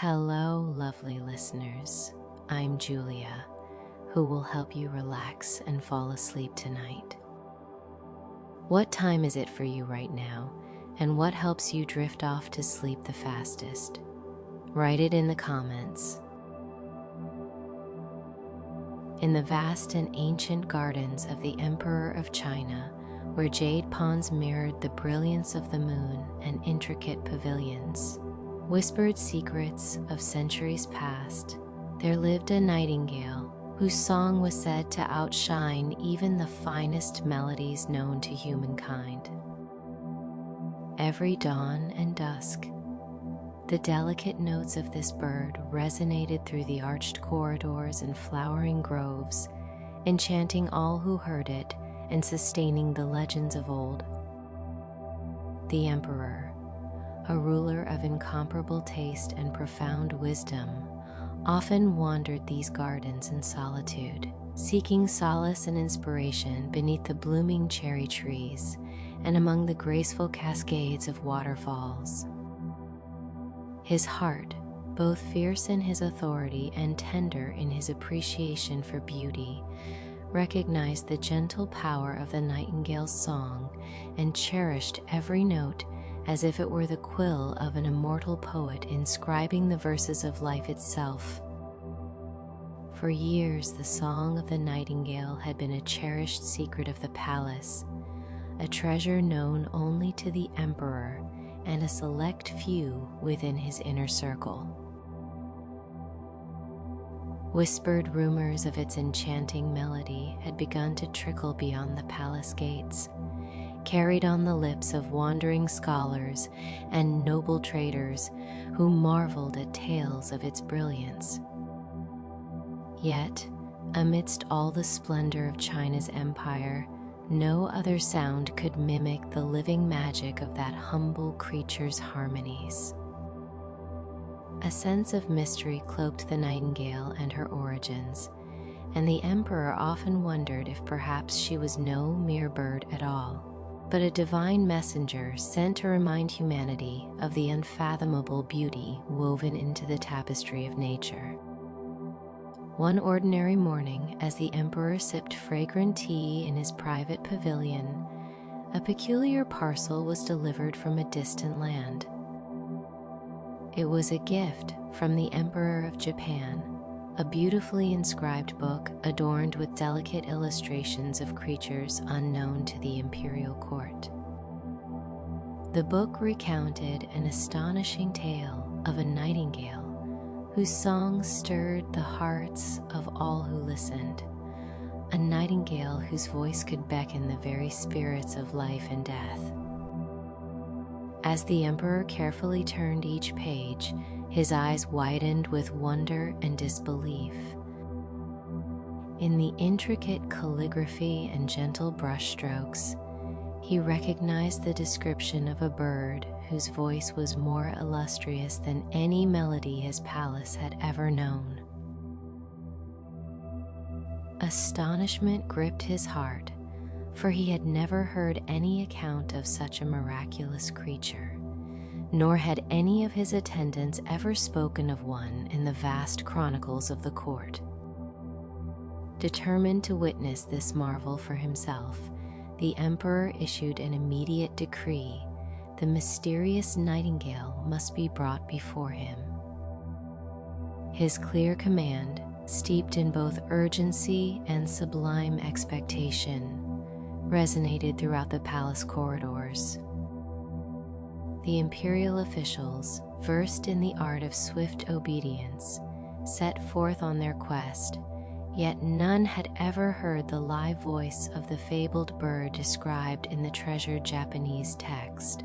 Hello, lovely listeners. I'm Julia, who will help you relax and fall asleep tonight. What time is it for you right now, and what helps you drift off to sleep the fastest? Write it in the comments. In the vast and ancient gardens of the Emperor of China, where jade ponds mirrored the brilliance of the moon and intricate pavilions, whispered secrets of centuries past, there lived a nightingale whose song was said to outshine even the finest melodies known to humankind. Every dawn and dusk, the delicate notes of this bird resonated through the arched corridors and flowering groves, enchanting all who heard it and sustaining the legends of old. The Emperor, a ruler of incomparable taste and profound wisdom, often wandered these gardens in solitude, seeking solace and inspiration beneath the blooming cherry trees and among the graceful cascades of waterfalls. His heart, both fierce in his authority and tender in his appreciation for beauty, recognized the gentle power of the nightingale's song and cherished every note as if it were the quill of an immortal poet inscribing the verses of life itself. For years, the song of the nightingale had been a cherished secret of the palace, a treasure known only to the emperor and a select few within his inner circle. Whispered rumors of its enchanting melody had begun to trickle beyond the palace gates, carried on the lips of wandering scholars and noble traders who marveled at tales of its brilliance. Yet, amidst all the splendor of China's empire, no other sound could mimic the living magic of that humble creature's harmonies. A sense of mystery cloaked the nightingale and her origins, and the emperor often wondered if perhaps she was no mere bird at all, but a divine messenger sent to remind humanity of the unfathomable beauty woven into the tapestry of nature. One ordinary morning, as the emperor sipped fragrant tea in his private pavilion, a peculiar parcel was delivered from a distant land. It was a gift from the Emperor of Japan, a beautifully inscribed book adorned with delicate illustrations of creatures unknown to the imperial court. The book recounted an astonishing tale of a nightingale whose song stirred the hearts of all who listened, a nightingale whose voice could beckon the very spirits of life and death. As the emperor carefully turned each page, his eyes widened with wonder and disbelief. In the intricate calligraphy and gentle brushstrokes, he recognized the description of a bird whose voice was more illustrious than any melody his palace had ever known. Astonishment gripped his heart, for he had never heard any account of such a miraculous creature, nor had any of his attendants ever spoken of one in the vast chronicles of the court. Determined to witness this marvel for himself, the emperor issued an immediate decree: the mysterious nightingale must be brought before him. His clear command, steeped in both urgency and sublime expectation, resonated throughout the palace corridors. The imperial officials, versed in the art of swift obedience, set forth on their quest, yet none had ever heard the live voice of the fabled bird described in the treasured Japanese text.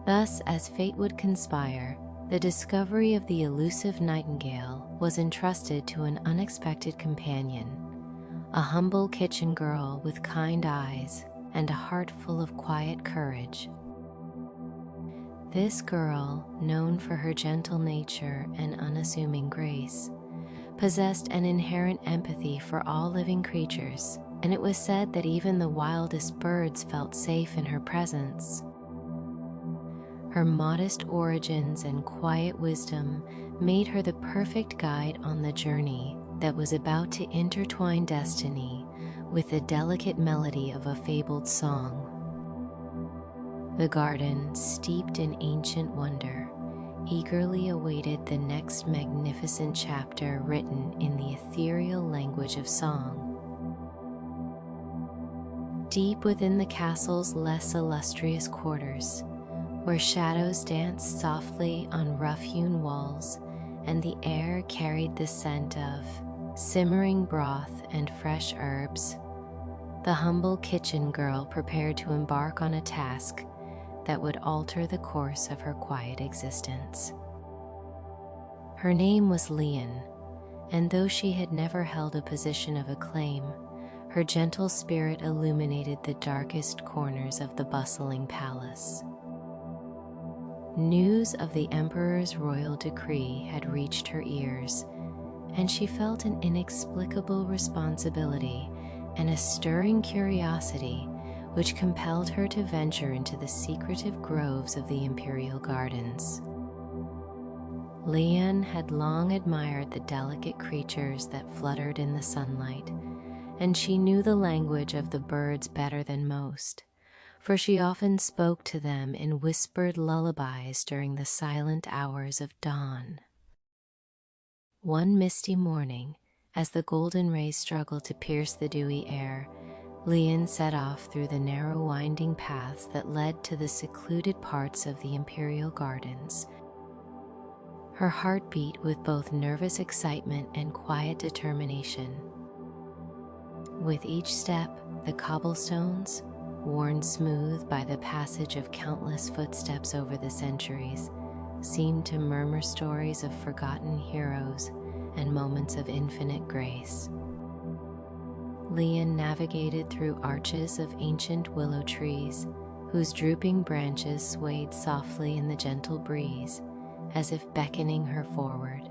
Thus, as fate would conspire, the discovery of the elusive nightingale was entrusted to an unexpected companion, a humble kitchen girl with kind eyes and a heart full of quiet courage. This girl, known for her gentle nature and unassuming grace, possessed an inherent empathy for all living creatures, and it was said that even the wildest birds felt safe in her presence. Her modest origins and quiet wisdom made her the perfect guide on the journey that was about to intertwine destiny with the delicate melody of a fabled song. The garden, steeped in ancient wonder, eagerly awaited the next magnificent chapter written in the ethereal language of song. Deep within the castle's less illustrious quarters, where shadows danced softly on rough-hewn walls and the air carried the scent of simmering broth and fresh herbs, the humble kitchen girl prepared to embark on a task that would alter the course of her quiet existence. Her name was Lian, and though she had never held a position of acclaim, her gentle spirit illuminated the darkest corners of the bustling palace. News of the Emperor's royal decree had reached her ears, and she felt an inexplicable responsibility and a stirring curiosity which compelled her to venture into the secretive groves of the imperial gardens. Lian had long admired the delicate creatures that fluttered in the sunlight, and she knew the language of the birds better than most, for she often spoke to them in whispered lullabies during the silent hours of dawn. One misty morning, as the golden rays struggled to pierce the dewy air, Lian set off through the narrow winding paths that led to the secluded parts of the imperial gardens. Her heart beat with both nervous excitement and quiet determination. With each step, the cobblestones, worn smooth by the passage of countless footsteps over the centuries, seemed to murmur stories of forgotten heroes and moments of infinite grace. Lian navigated through arches of ancient willow trees, whose drooping branches swayed softly in the gentle breeze, as if beckoning her forward.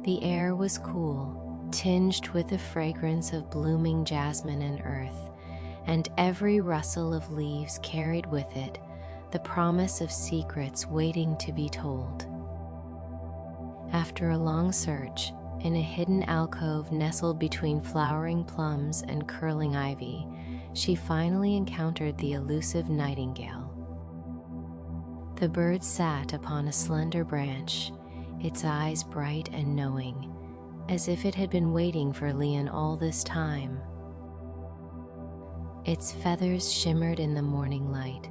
The air was cool, tinged with the fragrance of blooming jasmine and earth, and every rustle of leaves carried with it the promise of secrets waiting to be told. After a long search, in a hidden alcove nestled between flowering plums and curling ivy, she finally encountered the elusive Nightingale. The bird sat upon a slender branch, its eyes bright and knowing, as if it had been waiting for Lian all this time. Its feathers shimmered in the morning light,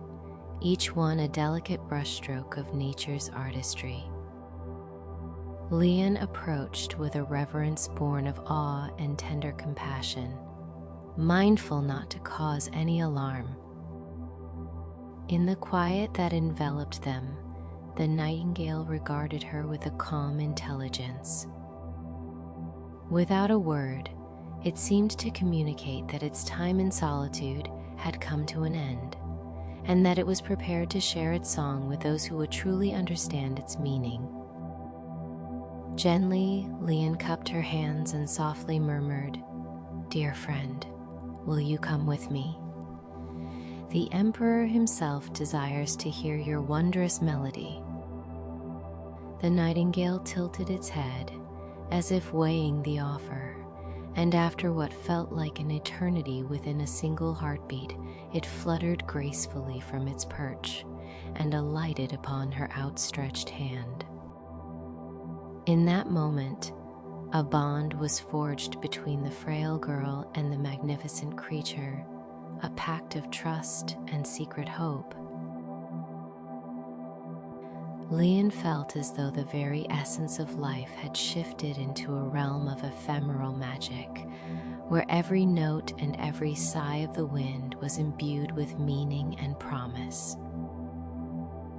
each one a delicate brushstroke of nature's artistry. Lian approached with a reverence born of awe and tender compassion, mindful not to cause any alarm. In the quiet that enveloped them, the nightingale regarded her with a calm intelligence. Without a word, it seemed to communicate that its time in solitude had come to an end, and that it was prepared to share its song with those who would truly understand its meaning. Gently, Lian cupped her hands and softly murmured, "Dear friend, will you come with me? The Emperor himself desires to hear your wondrous melody." The nightingale tilted its head, as if weighing the offer, and after what felt like an eternity within a single heartbeat, it fluttered gracefully from its perch and alighted upon her outstretched hand. In that moment, a bond was forged between the frail girl and the magnificent creature, a pact of trust and secret hope. Lian felt as though the very essence of life had shifted into a realm of ephemeral magic, where every note and every sigh of the wind was imbued with meaning and promise.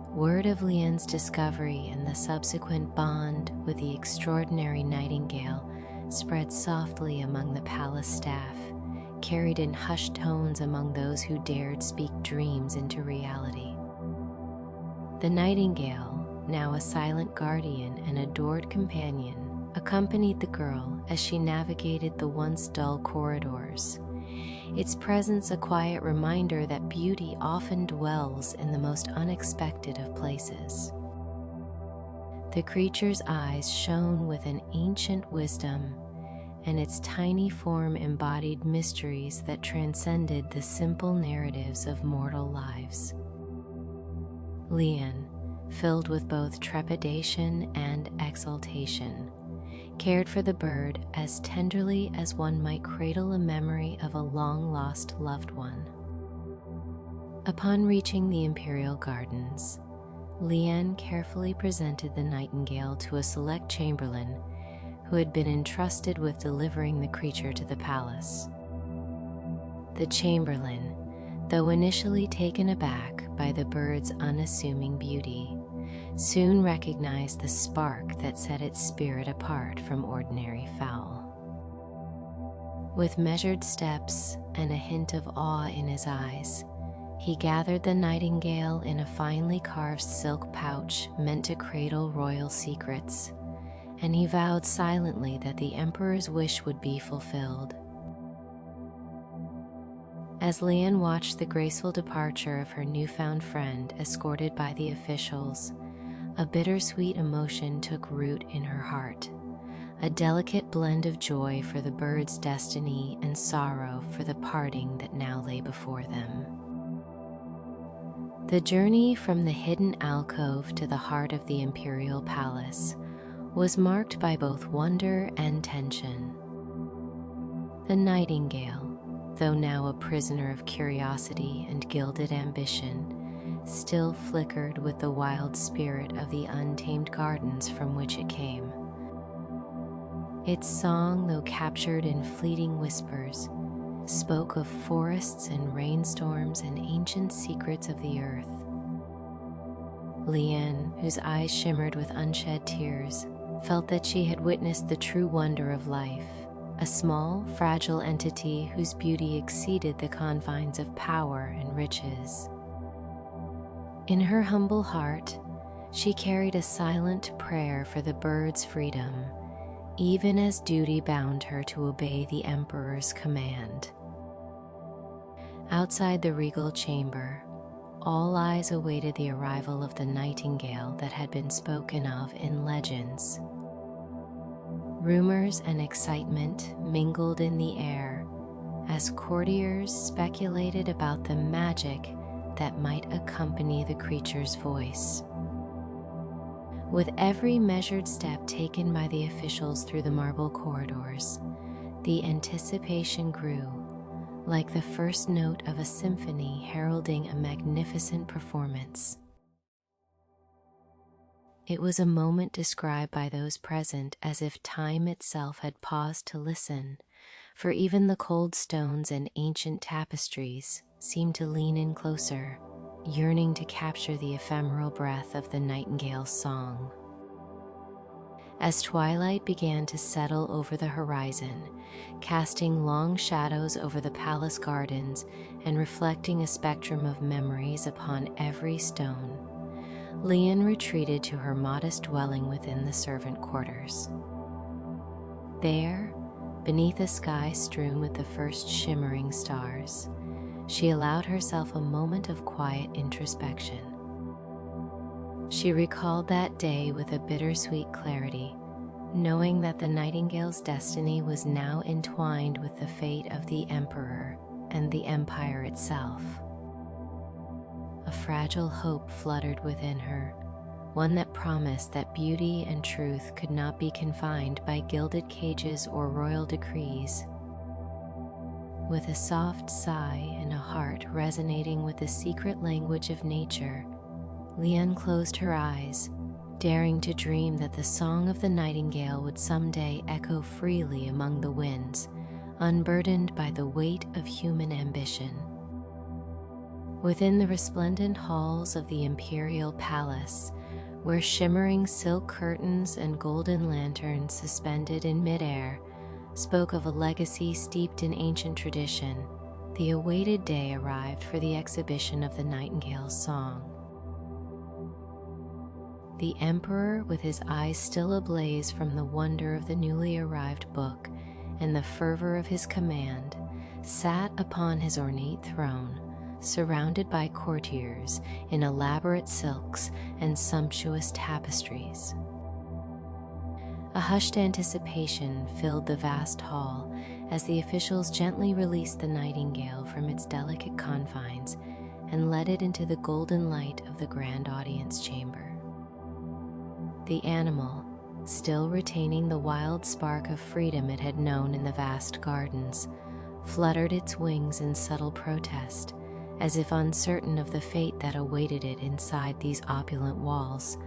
Word of Lian's discovery and the subsequent bond with the extraordinary nightingale spread softly among the palace staff, carried in hushed tones among those who dared speak dreams into reality. The nightingale, now a silent guardian and adored companion, accompanied the girl as she navigated the once dull corridors, its presence a quiet reminder that beauty often dwells in the most unexpected of places. The creature's eyes shone with an ancient wisdom, and its tiny form embodied mysteries that transcended the simple narratives of mortal lives. Lian, filled with both trepidation and exultation, cared for the bird as tenderly as one might cradle a memory of a long-lost loved one. Upon reaching the imperial gardens, Lian carefully presented the nightingale to a select chamberlain who had been entrusted with delivering the creature to the palace. The chamberlain, though initially taken aback by the bird's unassuming beauty, soon recognized the spark that set its spirit apart from ordinary fowl. With measured steps and a hint of awe in his eyes, he gathered the nightingale in a finely carved silk pouch meant to cradle royal secrets, and he vowed silently that the emperor's wish would be fulfilled. As Lian watched the graceful departure of her newfound friend escorted by the officials, a bittersweet emotion took root in her heart, a delicate blend of joy for the bird's destiny and sorrow for the parting that now lay before them. The journey from the hidden alcove to the heart of the imperial palace was marked by both wonder and tension. The nightingale, though now a prisoner of curiosity and gilded ambition, still flickered with the wild spirit of the untamed gardens from which it came. Its song, though captured in fleeting whispers, spoke of forests and rainstorms and ancient secrets of the earth. Lian, whose eyes shimmered with unshed tears, felt that she had witnessed the true wonder of life, a small, fragile entity whose beauty exceeded the confines of power and riches. In her humble heart, she carried a silent prayer for the bird's freedom, even as duty bound her to obey the emperor's command. Outside the regal chamber, all eyes awaited the arrival of the nightingale that had been spoken of in legends. Rumors and excitement mingled in the air as courtiers speculated about the magic that might accompany the creature's voice. With every measured step taken by the officials through the marble corridors, the anticipation grew, like the first note of a symphony heralding a magnificent performance. It was a moment described by those present as if time itself had paused to listen, for even the cold stones and ancient tapestries seemed to lean in closer, yearning to capture the ephemeral breath of the nightingale's song. As twilight began to settle over the horizon, casting long shadows over the palace gardens and reflecting a spectrum of memories upon every stone, Lian retreated to her modest dwelling within the servant quarters. There, beneath a sky strewn with the first shimmering stars, she allowed herself a moment of quiet introspection. She recalled that day with a bittersweet clarity, knowing that the nightingale's destiny was now entwined with the fate of the emperor and the empire itself. A fragile hope fluttered within her, one that promised that beauty and truth could not be confined by gilded cages or royal decrees. With a soft sigh and a heart resonating with the secret language of nature, Lian closed her eyes, daring to dream that the song of the nightingale would someday echo freely among the winds, unburdened by the weight of human ambition. Within the resplendent halls of the imperial palace, where shimmering silk curtains and golden lanterns suspended in midair spoke of a legacy steeped in ancient tradition, the awaited day arrived for the exhibition of the nightingale's song. The emperor, with his eyes still ablaze from the wonder of the newly arrived book and the fervor of his command, sat upon his ornate throne, surrounded by courtiers in elaborate silks and sumptuous tapestries. A hushed anticipation filled the vast hall as the officials gently released the nightingale from its delicate confines and led it into the golden light of the grand audience chamber. The animal, still retaining the wild spark of freedom it had known in the vast gardens, fluttered its wings in subtle protest, as if uncertain of the fate that awaited it inside these opulent walls.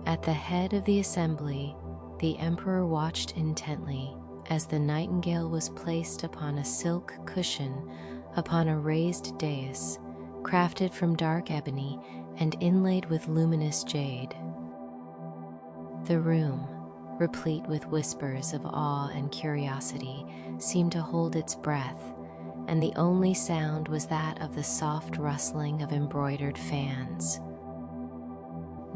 At the head of the assembly, the emperor watched intently as the nightingale was placed upon a silk cushion upon a raised dais, crafted from dark ebony and inlaid with luminous jade. The room, replete with whispers of awe and curiosity, seemed to hold its breath, and the only sound was that of the soft rustling of embroidered fans.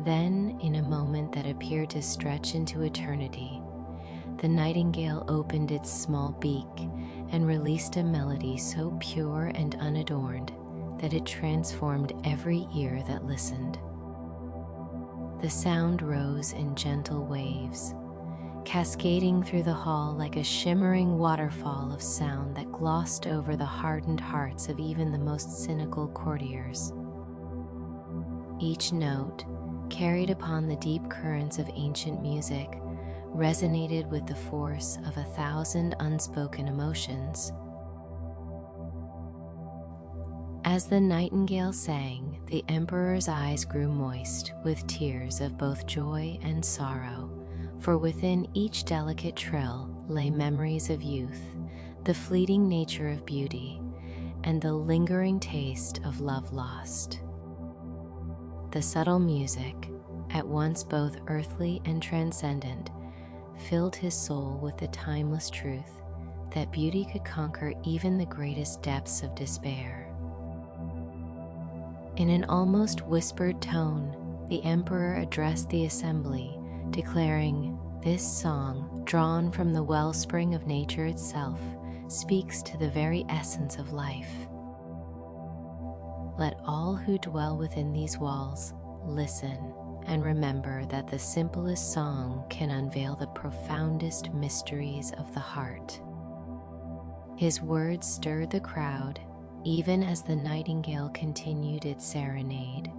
Then, in a moment that appeared to stretch into eternity, the nightingale opened its small beak and released a melody so pure and unadorned that it transformed every ear that listened. The sound rose in gentle waves, cascading through the hall like a shimmering waterfall of sound that glossed over the hardened hearts of even the most cynical courtiers. Each note, carried upon the deep currents of ancient music, resonated with the force of 1,000 unspoken emotions. As the nightingale sang, the emperor's eyes grew moist with tears of both joy and sorrow, for within each delicate trill lay memories of youth, the fleeting nature of beauty, and the lingering taste of love lost. The subtle music, at once both earthly and transcendent, filled his soul with the timeless truth that beauty could conquer even the greatest depths of despair. In an almost whispered tone, the emperor addressed the assembly, declaring, "This song, drawn from the wellspring of nature itself, speaks to the very essence of life. Let all who dwell within these walls listen and remember that the simplest song can unveil the profoundest mysteries of the heart." His words stirred the crowd, even as the nightingale continued its serenade,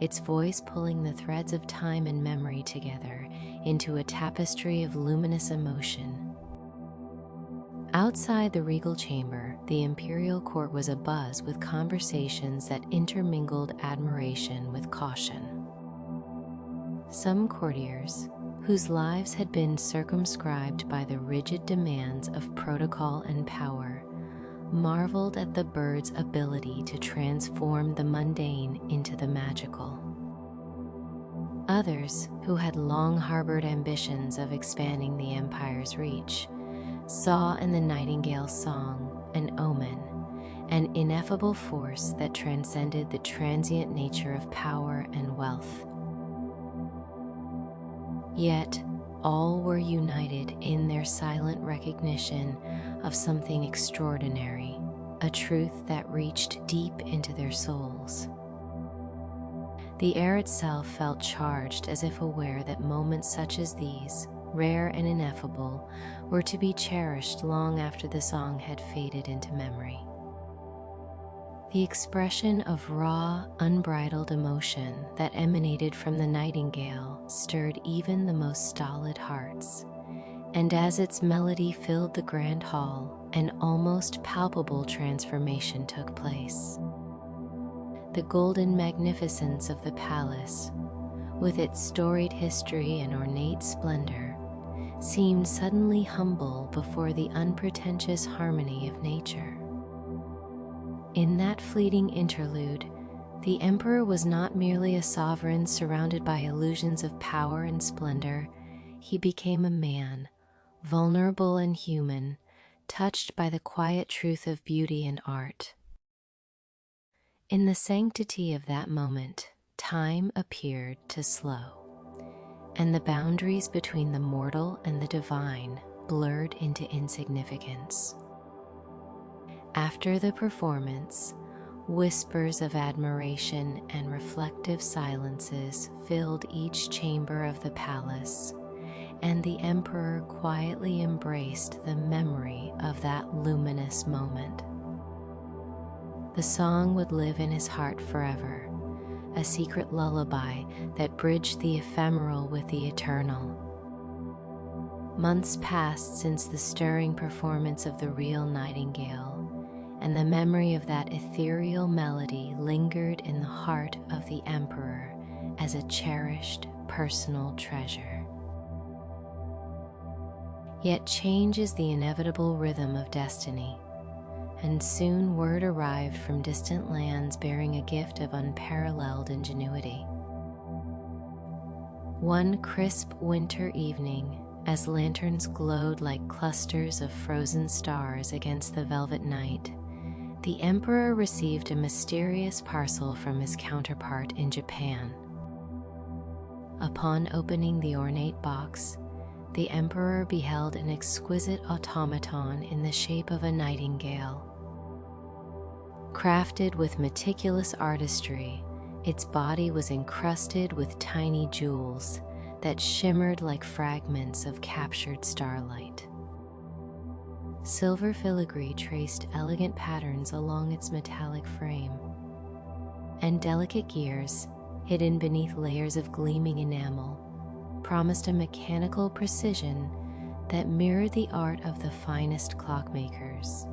its voice pulling the threads of time and memory together into a tapestry of luminous emotion. Outside the regal chamber, the imperial court was abuzz with conversations that intermingled admiration with caution. Some courtiers, whose lives had been circumscribed by the rigid demands of protocol and power, marveled at the bird's ability to transform the mundane into the magical. Others, who had long harbored ambitions of expanding the empire's reach, saw in the nightingale's song an omen, an ineffable force that transcended the transient nature of power and wealth. Yet, all were united in their silent recognition of something extraordinary, a truth that reached deep into their souls. The air itself felt charged, as if aware that moments such as these, rare and ineffable, were to be cherished long after the song had faded into memory. The expression of raw, unbridled emotion that emanated from the nightingale stirred even the most stolid hearts, and as its melody filled the grand hall, an almost palpable transformation took place. The golden magnificence of the palace, with its storied history and ornate splendor, seemed suddenly humble before the unpretentious harmony of nature. In that fleeting interlude, the emperor was not merely a sovereign surrounded by illusions of power and splendor. He became a man, vulnerable and human, touched by the quiet truth of beauty and art. In the sanctity of that moment, time appeared to slow, and the boundaries between the mortal and the divine blurred into insignificance. After the performance, whispers of admiration and reflective silences filled each chamber of the palace, and the emperor quietly embraced the memory of that luminous moment. The song would live in his heart forever, a secret lullaby that bridged the ephemeral with the eternal. Months passed since the stirring performance of the real Nightingale, and the memory of that ethereal melody lingered in the heart of the emperor as a cherished personal treasure. Yet change is the inevitable rhythm of destiny, and soon word arrived from distant lands bearing a gift of unparalleled ingenuity. One crisp winter evening, as lanterns glowed like clusters of frozen stars against the velvet night, the emperor received a mysterious parcel from his counterpart in Japan. Upon opening the ornate box, the emperor beheld an exquisite automaton in the shape of a nightingale. Crafted with meticulous artistry, its body was encrusted with tiny jewels that shimmered like fragments of captured starlight. Silver filigree traced elegant patterns along its metallic frame, and delicate gears, hidden beneath layers of gleaming enamel, promised a mechanical precision that mirrored the art of the finest clockmakers.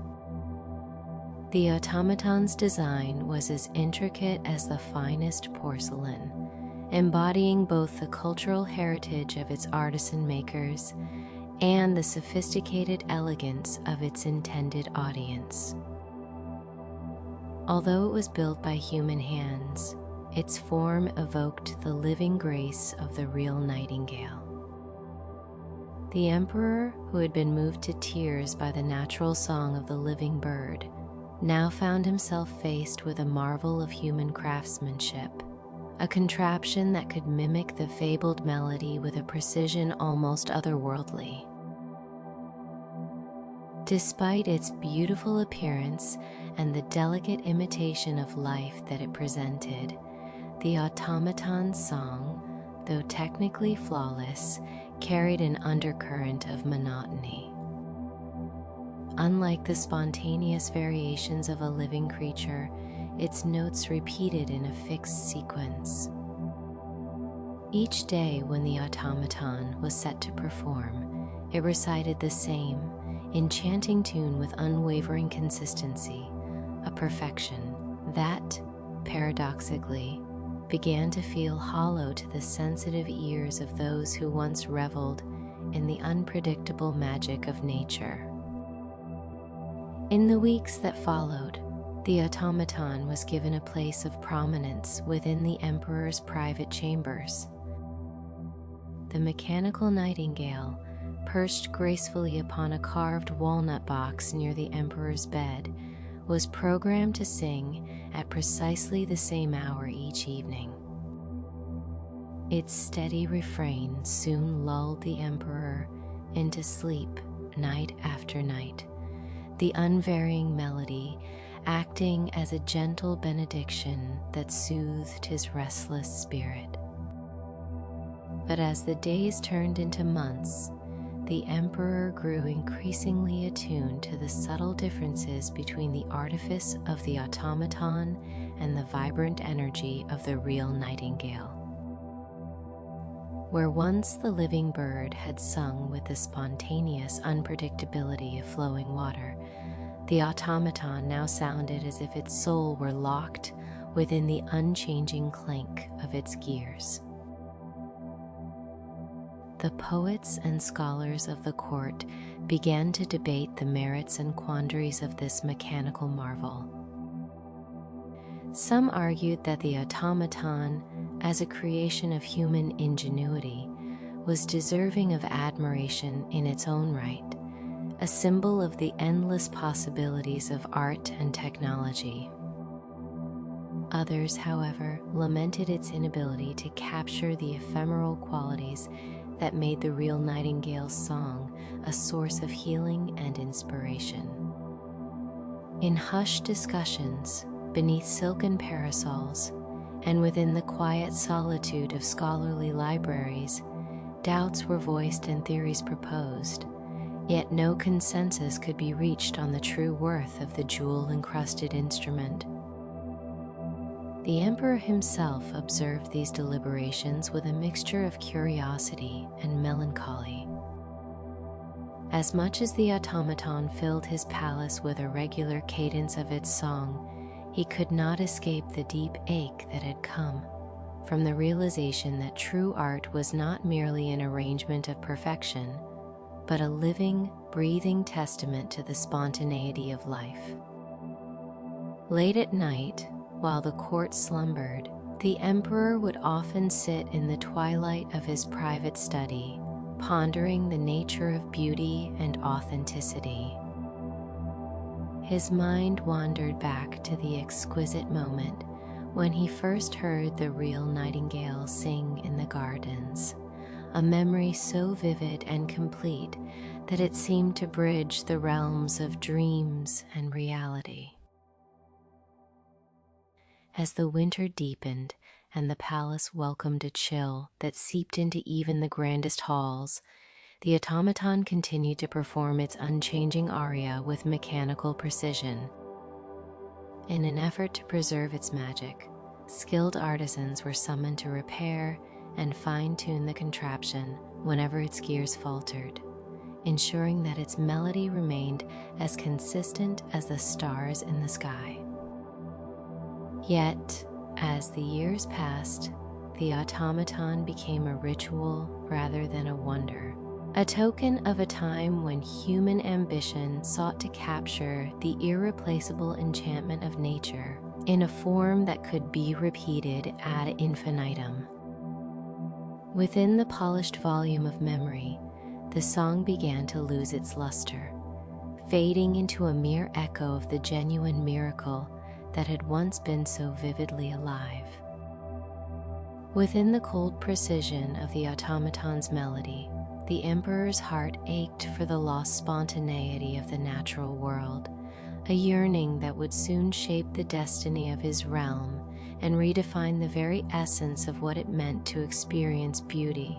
The automaton's design was as intricate as the finest porcelain, embodying both the cultural heritage of its artisan makers and the sophisticated elegance of its intended audience. Although it was built by human hands, its form evoked the living grace of the real Nightingale. The emperor, who had been moved to tears by the natural song of the living bird, now found himself faced with a marvel of human craftsmanship, a contraption that could mimic the fabled melody with a precision almost otherworldly. Despite its beautiful appearance and the delicate imitation of life that it presented, the automaton's song, though technically flawless, carried an undercurrent of monotony. Unlike the spontaneous variations of a living creature, its notes repeated in a fixed sequence. Each day when the automaton was set to perform, it recited the same, enchanting tune with unwavering consistency, a perfection that, paradoxically, began to feel hollow to the sensitive ears of those who once reveled in the unpredictable magic of nature. In the weeks that followed, the automaton was given a place of prominence within the emperor's private chambers. The mechanical nightingale, perched gracefully upon a carved walnut box near the emperor's bed, was programmed to sing at precisely the same hour each evening. Its steady refrain soon lulled the emperor into sleep night after night, the unvarying melody acting as a gentle benediction that soothed his restless spirit. But as the days turned into months, the emperor grew increasingly attuned to the subtle differences between the artifice of the automaton and the vibrant energy of the real nightingale. Where once the living bird had sung with the spontaneous unpredictability of flowing water, the automaton now sounded as if its soul were locked within the unchanging clank of its gears. The poets and scholars of the court began to debate the merits and quandaries of this mechanical marvel. Some argued that the automaton, as a creation of human ingenuity, was deserving of admiration in its own right, a symbol of the endless possibilities of art and technology. Others, however, lamented its inability to capture the ephemeral qualities that made the real Nightingale's song a source of healing and inspiration. In hushed discussions, beneath silken parasols, and within the quiet solitude of scholarly libraries, doubts were voiced and theories proposed, yet no consensus could be reached on the true worth of the jewel-encrusted instrument. The emperor himself observed these deliberations with a mixture of curiosity and melancholy. As much as the automaton filled his palace with a regular cadence of its song, he could not escape the deep ache that had come from the realization that true art was not merely an arrangement of perfection, but a living, breathing testament to the spontaneity of life. Late at night, while the court slumbered, the emperor would often sit in the twilight of his private study, pondering the nature of beauty and authenticity. His mind wandered back to the exquisite moment when he first heard the real nightingale sing in the gardens, a memory so vivid and complete that it seemed to bridge the realms of dreams and reality. As the winter deepened and the palace welcomed a chill that seeped into even the grandest halls, the automaton continued to perform its unchanging aria with mechanical precision. In an effort to preserve its magic, skilled artisans were summoned to repair and fine-tune the contraption whenever its gears faltered, ensuring that its melody remained as consistent as the stars in the sky. Yet, as the years passed, the automaton became a ritual rather than a wonder, a token of a time when human ambition sought to capture the irreplaceable enchantment of nature in a form that could be repeated ad infinitum. Within the polished volume of memory, the song began to lose its luster, fading into a mere echo of the genuine miracle that had once been so vividly alive. Within the cold precision of the automaton's melody, the emperor's heart ached for the lost spontaneity of the natural world, a yearning that would soon shape the destiny of his realm and redefine the very essence of what it meant to experience beauty.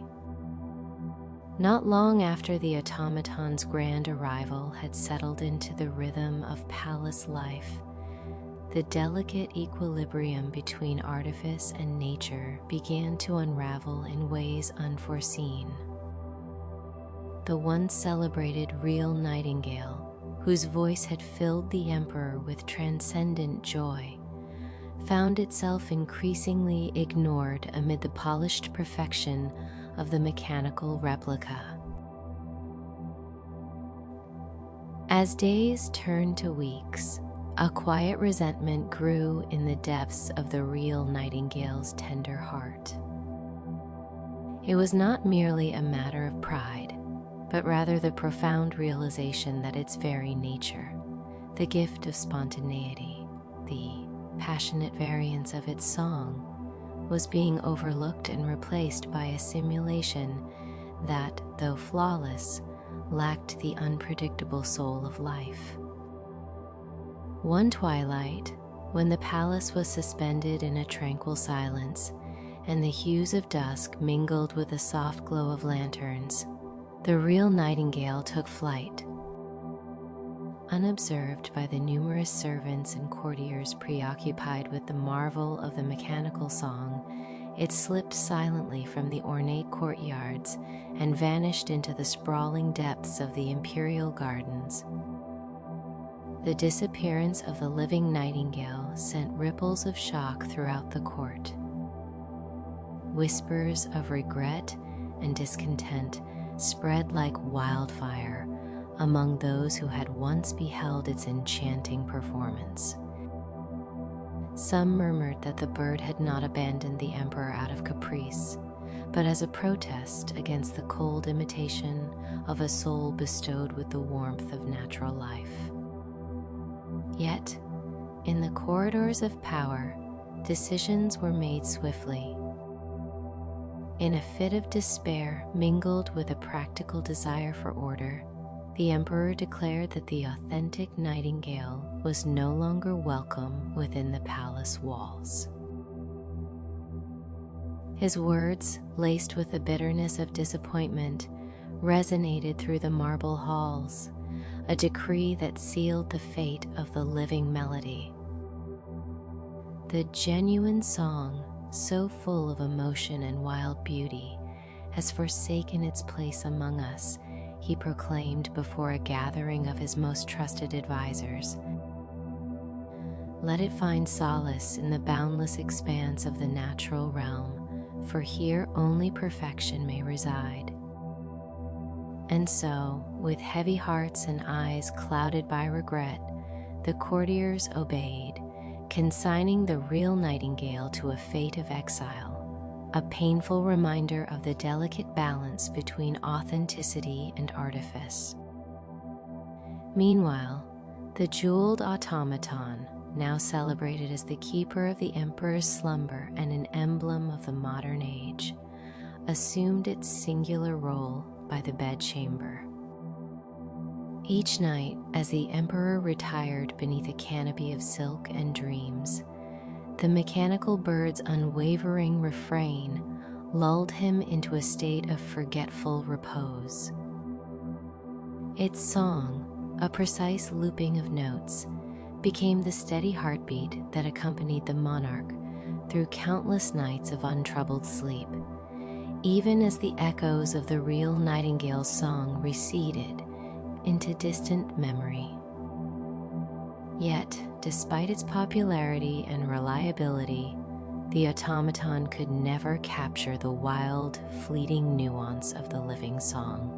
Not long after the automaton's grand arrival had settled into the rhythm of palace life, the delicate equilibrium between artifice and nature began to unravel in ways unforeseen. The once celebrated real nightingale, whose voice had filled the emperor with transcendent joy, found itself increasingly ignored amid the polished perfection of the mechanical replica. As days turned to weeks, a quiet resentment grew in the depths of the real nightingale's tender heart. It was not merely a matter of pride, but rather the profound realization that its very nature, the gift of spontaneity, the passionate variance of its song, was being overlooked and replaced by a simulation that, though flawless, lacked the unpredictable soul of life. One twilight, when the palace was suspended in a tranquil silence, and the hues of dusk mingled with the soft glow of lanterns, the real nightingale took flight. Unobserved by the numerous servants and courtiers preoccupied with the marvel of the mechanical song, it slipped silently from the ornate courtyards and vanished into the sprawling depths of the imperial gardens. The disappearance of the living nightingale sent ripples of shock throughout the court. Whispers of regret and discontent spread like wildfire among those who had once beheld its enchanting performance. Some murmured that the bird had not abandoned the emperor out of caprice, but as a protest against the cold imitation of a soul bestowed with the warmth of natural life. Yet, in the corridors of power, decisions were made swiftly. In a fit of despair mingled with a practical desire for order, the emperor declared that the authentic Nightingale was no longer welcome within the palace walls. His words, laced with the bitterness of disappointment, resonated through the marble halls, a decree that sealed the fate of the living melody. The genuine song, so full of emotion and wild beauty, has forsaken its place among us, he proclaimed before a gathering of his most trusted advisors. Let it find solace in the boundless expanse of the natural realm, for here only perfection may reside. And so, with heavy hearts and eyes clouded by regret, the courtiers obeyed, consigning the real Nightingale to a fate of exile, a painful reminder of the delicate balance between authenticity and artifice. Meanwhile, the jeweled automaton, now celebrated as the keeper of the emperor's slumber and an emblem of the modern age, assumed its singular role by the bedchamber. Each night, as the emperor retired beneath a canopy of silk and dreams, the mechanical bird's unwavering refrain lulled him into a state of forgetful repose. Its song, a precise looping of notes, became the steady heartbeat that accompanied the monarch through countless nights of untroubled sleep, even as the echoes of the real Nightingale's song receded into distant memory. Yet, despite its popularity and reliability, the automaton could never capture the wild, fleeting nuance of the living song.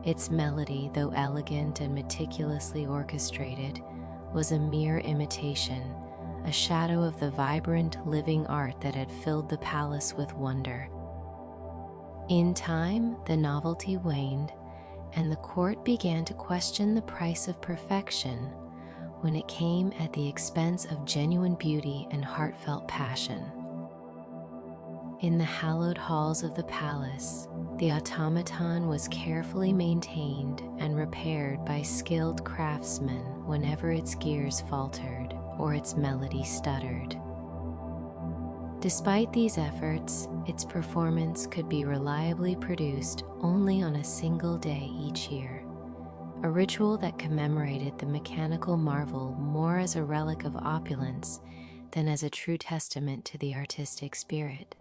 Its melody, though elegant and meticulously orchestrated, was a mere imitation, a shadow of the vibrant, living art that had filled the palace with wonder. In time, the novelty waned, and the court began to question the price of perfection when it came at the expense of genuine beauty and heartfelt passion. In the hallowed halls of the palace, the automaton was carefully maintained and repaired by skilled craftsmen whenever its gears faltered or its melody stuttered. Despite these efforts, its performance could be reliably produced only on a single day each year, a ritual that commemorated the mechanical marvel more as a relic of opulence than as a true testament to the artistic spirit.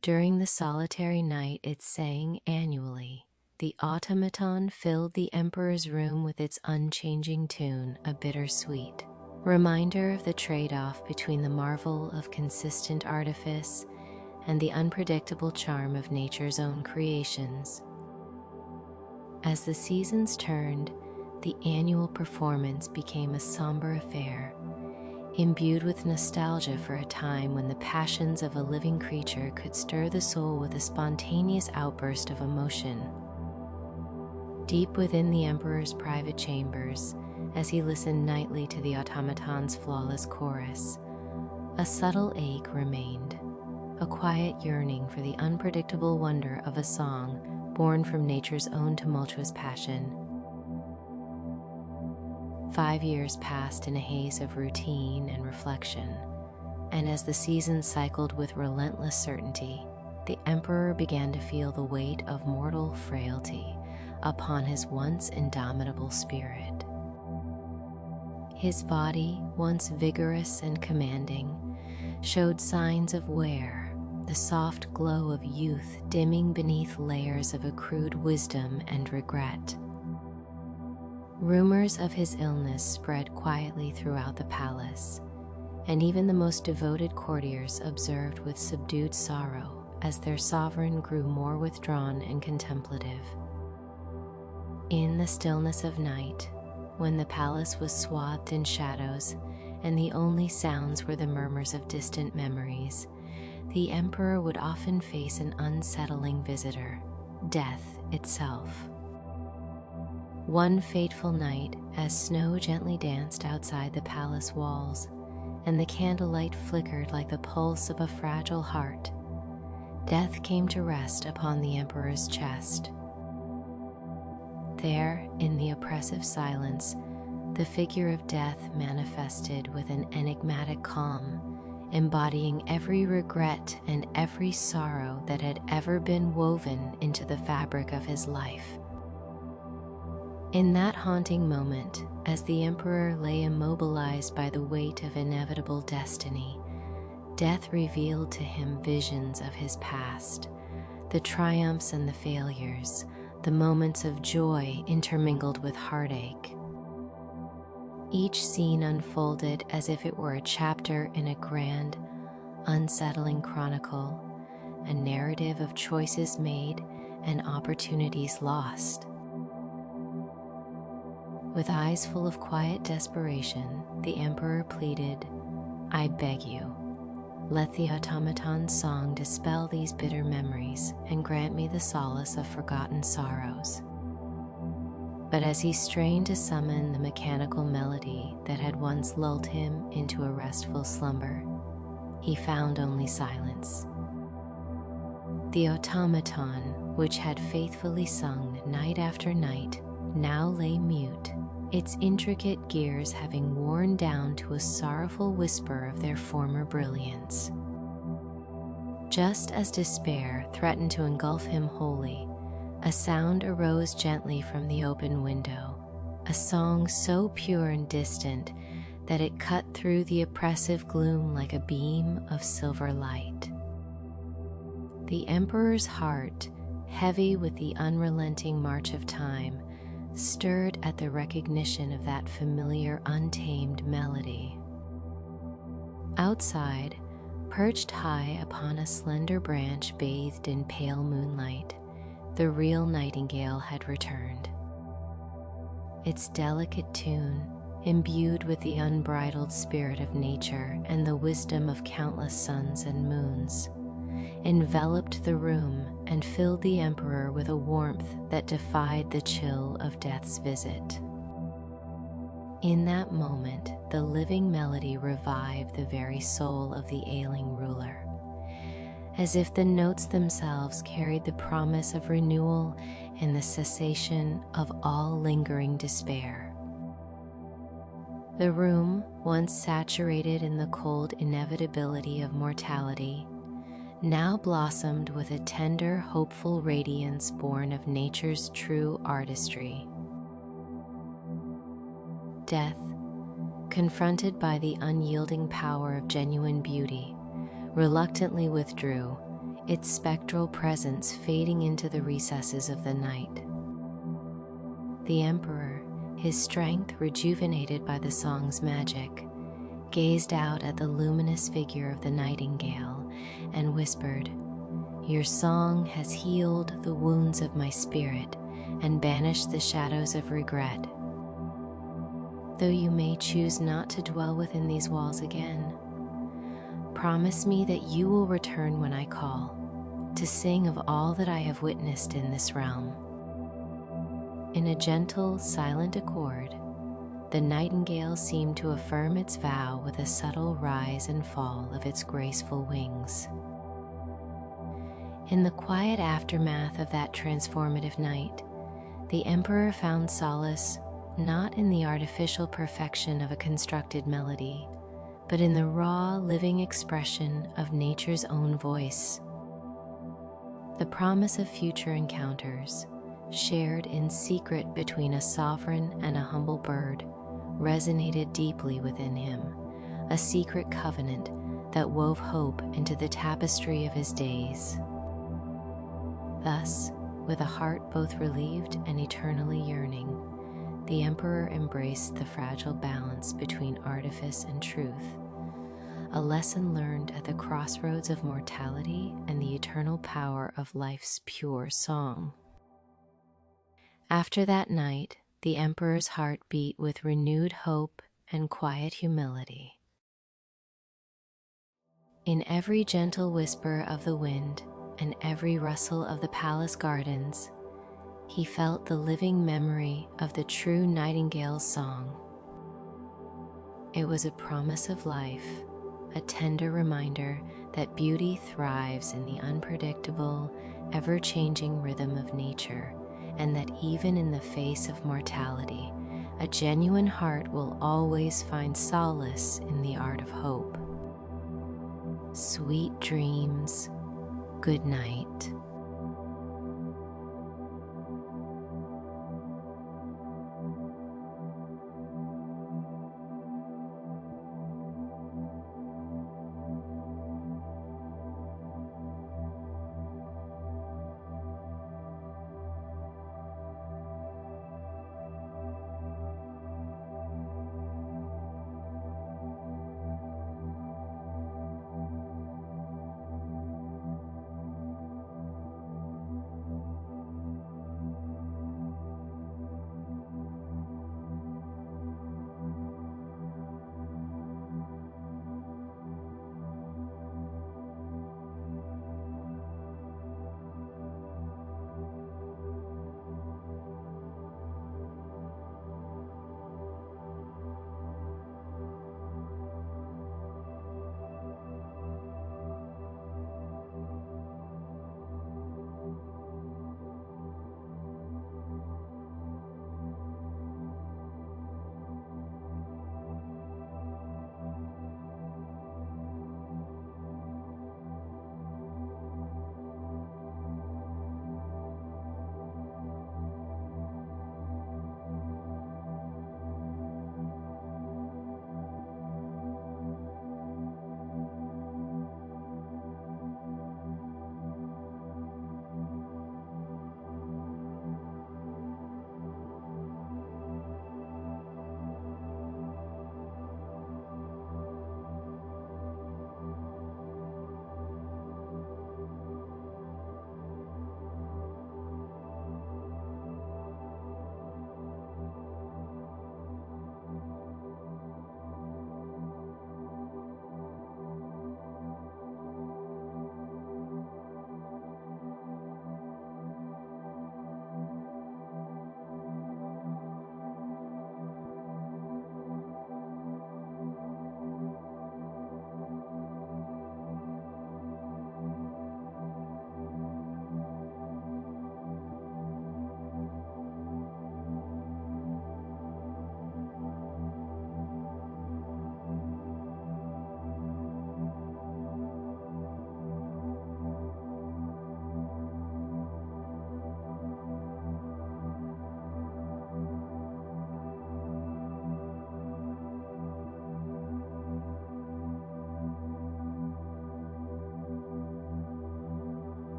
During the solitary night it sang annually, the automaton filled the emperor's room with its unchanging tune, a bittersweet reminder of the trade-off between the marvel of consistent artifice and the unpredictable charm of nature's own creations. As the seasons turned, the annual performance became a somber affair, imbued with nostalgia for a time when the passions of a living creature could stir the soul with a spontaneous outburst of emotion. Deep within the emperor's private chambers, as he listened nightly to the automaton's flawless chorus, a subtle ache remained, a quiet yearning for the unpredictable wonder of a song born from nature's own tumultuous passion. 5 years passed in a haze of routine and reflection, and as the seasons cycled with relentless certainty, the emperor began to feel the weight of mortal frailty upon his once indomitable spirit. His body, once vigorous and commanding, showed signs of wear, the soft glow of youth dimming beneath layers of accrued wisdom and regret. Rumors of his illness spread quietly throughout the palace, and even the most devoted courtiers observed with subdued sorrow as their sovereign grew more withdrawn and contemplative. In the stillness of night, when the palace was swathed in shadows and the only sounds were the murmurs of distant memories, the emperor would often face an unsettling visitor, death itself. One fateful night, as snow gently danced outside the palace walls, and the candlelight flickered like the pulse of a fragile heart, death came to rest upon the emperor's chest, There, in the oppressive silence, the figure of death manifested with an enigmatic calm, embodying every regret and every sorrow that had ever been woven into the fabric of his life. In that haunting moment, as the emperor lay immobilized by the weight of inevitable destiny, death revealed to him visions of his past, the triumphs and the failures, the moments of joy intermingled with heartache. Each scene unfolded as if it were a chapter in a grand, unsettling chronicle, a narrative of choices made and opportunities lost. With eyes full of quiet desperation, the emperor pleaded, "I beg you, let the automaton's song dispel these bitter memories and grant me the solace of forgotten sorrows." But as he strained to summon the mechanical melody that had once lulled him into a restful slumber, he found only silence. The automaton, which had faithfully sung night after night, now lay mute, its intricate gears having worn down to a sorrowful whisper of their former brilliance. Just as despair threatened to engulf him wholly, a sound arose gently from the open window, a song so pure and distant that it cut through the oppressive gloom like a beam of silver light. The emperor's heart, heavy with the unrelenting march of time, stirred at the recognition of that familiar, untamed melody. Outside, perched high upon a slender branch bathed in pale moonlight, the real Nightingale had returned. Its delicate tune, imbued with the unbridled spirit of nature and the wisdom of countless suns and moons, enveloped the room and filled the emperor with a warmth that defied the chill of death's visit. In that moment, the living melody revived the very soul of the ailing ruler, as if the notes themselves carried the promise of renewal and the cessation of all lingering despair. The room, once saturated in the cold inevitability of mortality, now blossomed with a tender, hopeful radiance born of nature's true artistry. Death, confronted by the unyielding power of genuine beauty, reluctantly withdrew, its spectral presence fading into the recesses of the night. The emperor, his strength rejuvenated by the song's magic, gazed out at the luminous figure of the nightingale and whispered, "Your song has healed the wounds of my spirit and banished the shadows of regret. Though you may choose not to dwell within these walls again, promise me that you will return when I call, to sing of all that I have witnessed in this realm." In a gentle, silent accord, the nightingale seemed to affirm its vow with a subtle rise and fall of its graceful wings. In the quiet aftermath of that transformative night, the emperor found solace not in the artificial perfection of a constructed melody, but in the raw, living expression of nature's own voice. The promise of future encounters, shared in secret between a sovereign and a humble bird, resonated deeply within him, a secret covenant that wove hope into the tapestry of his days. Thus, with a heart both relieved and eternally yearning, the emperor embraced the fragile balance between artifice and truth, a lesson learned at the crossroads of mortality and the eternal power of life's pure song. After that night, the emperor's heart beat with renewed hope and quiet humility. In every gentle whisper of the wind and every rustle of the palace gardens, he felt the living memory of the true nightingale's song. It was a promise of life, a tender reminder that beauty thrives in the unpredictable, ever-changing rhythm of nature, and that even in the face of mortality, a genuine heart will always find solace in the art of hope. Sweet dreams. Good night.